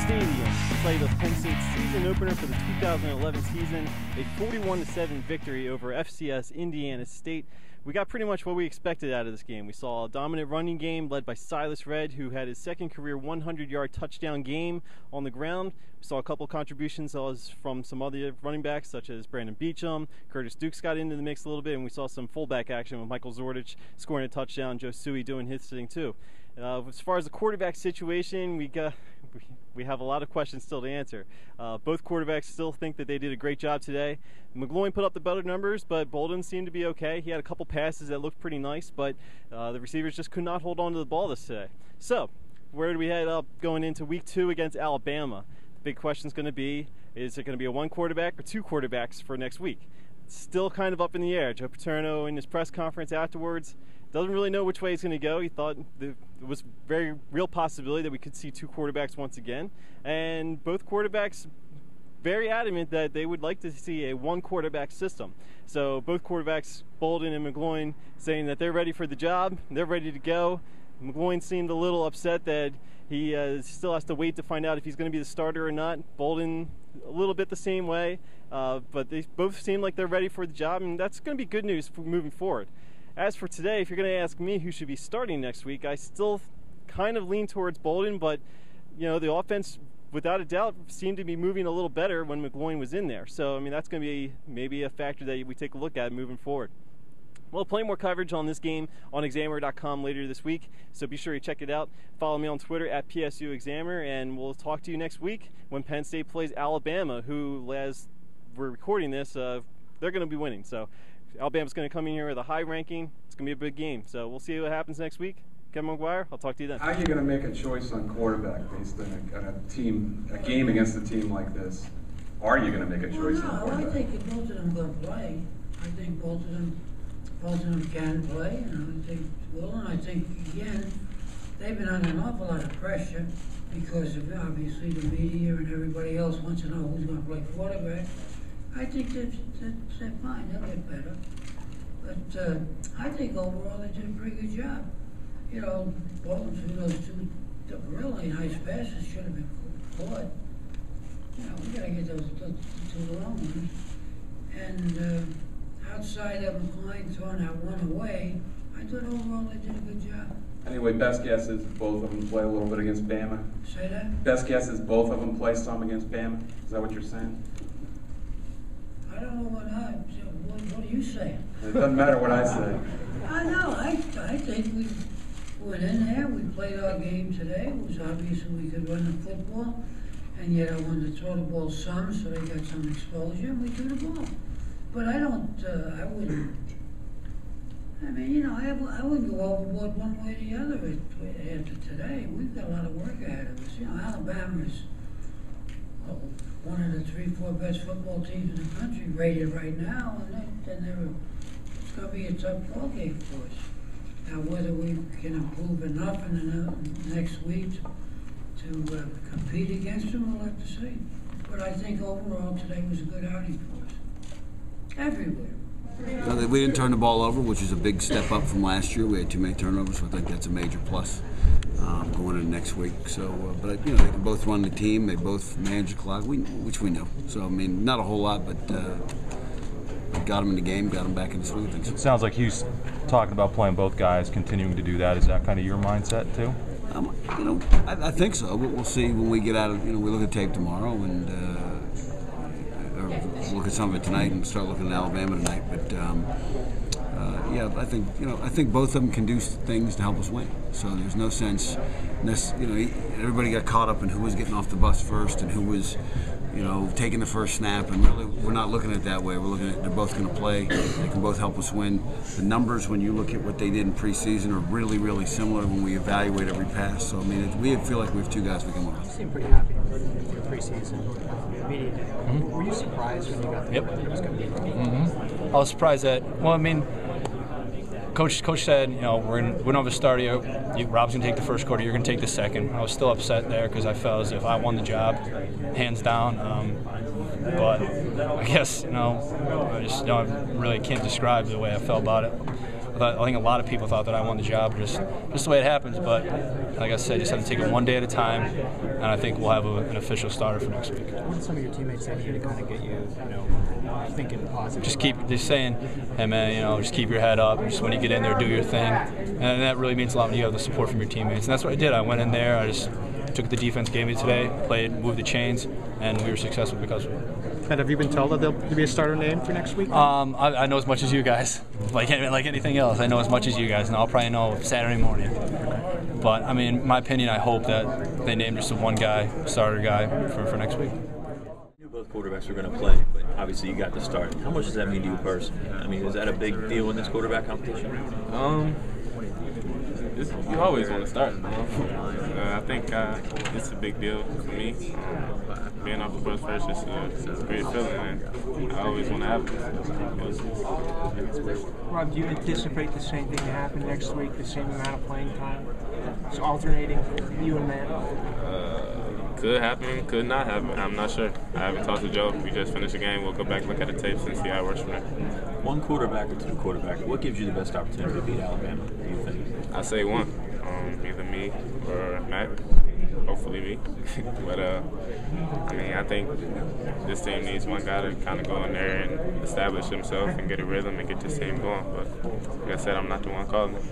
Stadium to play the Penn State season opener for the 2011 season, a 41-7 victory over FCS Indiana State. We got pretty much what we expected out of this game. We saw a dominant running game led by Silas Redd, who had his second career 100-yard touchdown game on the ground. We saw a couple contributions from some other running backs, such as Brandon Beachum. Curtis Dukes got into the mix a little bit, and we saw some fullback action with Michael Zordich scoring a touchdown, Joe Suey doing his thing too. As far as the quarterback situation, we have a lot of questions still to answer. Both quarterbacks still think that they did a great job today. McGloin put up the better numbers, but Bolden seemed to be okay. He had a couple passes that looked pretty nice, but the receivers just could not hold on to the ball this today. So, where do we head up going into week 2 against Alabama? The big question is going to be, is it going to be a one quarterback or two quarterbacks for next week? It's still kind of up in the air. Joe Paterno in his press conference afterwards doesn't really know which way he's going to go. He thought there was a very real possibility that we could see two quarterbacks once again. And both quarterbacks very adamant that they would like to see a one quarterback system. So both quarterbacks, Bolden and McGloin, saying that they're ready for the job, they're ready to go. McGloin seemed a little upset that he still has to wait to find out if he's going to be the starter or not. Bolden a little bit the same way, but they both seem like they're ready for the job, and that's going to be good news for moving forward. As for today, if you're going to ask me who should be starting next week, I still kind of lean towards Bolden, but the offense, without a doubt, seemed to be moving a little better when McGloin was in there. So, I mean, that's going to be maybe a factor that we take a look at moving forward. We'll have plenty more coverage on this game on Examiner.com later this week, so be sure you check it out. Follow me on Twitter at PSUExaminer, and we'll talk to you next week when Penn State plays Alabama, who, as we're recording this, they're going to be winning. So Alabama's going to come in here with a high ranking. It's going to be a big game. So we'll see what happens next week. Kevin McGuire, I'll talk to you then. How are you going to make a choice on quarterback based on a game against a team like this? Are you going to make a choice on quarterback? I think both of them will play. I think both of them can play, and I think will. And I think, again, they've been under an awful lot of pressure because of, obviously, the media and everybody else wants to know who's going to play quarterback. I think they're fine. They'll get better. But I think overall they did a pretty good job. Bolden threw those two really nice passes, should have been caught. We got to get those two long ones. And outside of McLean throwing that one away, I thought overall they did a good job. Anyway, best guess is both of them play a little bit against Bama. Say that? Best guess is both of them play some against Bama. Is that what you're saying? I don't know what are you saying? It doesn't matter what I say. I know. I think we went in there. We played our game today. It was obvious we could run the football, and yet I wanted to throw the ball some, so they got some exposure, and we threw the ball. But I don't. I wouldn't. I mean, I wouldn't go overboard one way or the other after today. We've got a lot of work ahead of us. Alabama's one of the 3-4 best football teams in the country rated right now, and it's going to be a tough ball game for us. Now, whether we can improve enough in the next week to compete against them, we'll have to see. But I think overall today was a good outing for us. Everywhere. We didn't turn the ball over, which is a big step up from last year. We had too many turnovers, so I think that's a major plus going into next week. So, but they can both run the team. They both manage the clock, which we know. So, I mean, not a whole lot, but got them in the game, got them back in the swing of things. It sounds like Hugh's talking about playing both guys, continuing to do that. Is that kind of your mindset too? I think so. We'll see when we get out of. We look at tape tomorrow and. Look at some of it tonight and start looking at Alabama tonight. But I think both of them can do things to help us win. So there's no sense. Everybody got caught up in who was getting off the bus first and who was, taking the first snap. And really, we're not looking at it that way. We're looking at they're both going to play. They can both help us win. The numbers, when you look at what they did in preseason, are really, really similar when we evaluate every pass. So I mean, we feel like we have two guys we can win. You seem pretty happy with your preseason media day. Mm-hmm. Were you surprised when you got the word it was going to be? Mm-hmm. I was surprised that. Well, I mean, Coach said, we don't have a starter yet. Rob's going to take the first quarter. You're going to take the second. I was still upset there because I felt as if I won the job, hands down. But I guess I really can't describe the way I felt about it. I think a lot of people thought that I won the job, just the way it happens. But like I said, just have to take it one day at a time, and I think we'll have an official starter for next week. What did some of your teammates say to you to kind of get you, thinking positive? Just saying, hey man, just keep your head up. Just when you get in there, do your thing, and that really means a lot when you have the support from your teammates. And that's what I did. I went in there. I just took the defense gave me today, played, moved the chains, and we were successful because of it. And have you been told that there'll be a starter name for next week? I know as much as you guys. Like anything else, I know as much as you guys, and I'll probably know Saturday morning. But I mean, in my opinion, I hope that they name just a one guy, starter guy for next week. Both quarterbacks are going to play, but obviously you got to start. How much does that mean to you personally? I mean, is that a big deal in this quarterback competition? You always want to start. I think it's a big deal for me. Being off the bus first is a great feeling, and I always want to have it. Rob, do you anticipate the same thing to happen next week, the same amount of playing time? It's alternating, you and Matt? Could happen, could not happen. I'm not sure. I haven't talked to Joe. We just finished the game. We'll go back, look at the tapes, and see how it works from there. One quarterback or two quarterbacks, what gives you the best opportunity to beat Alabama, do you think? I say one. Either me or Matt. Hopefully me. But, I mean, I think this team needs one guy to kind of go in there and establish himself and get a rhythm and get this team going. But like I said, I'm not the one calling it.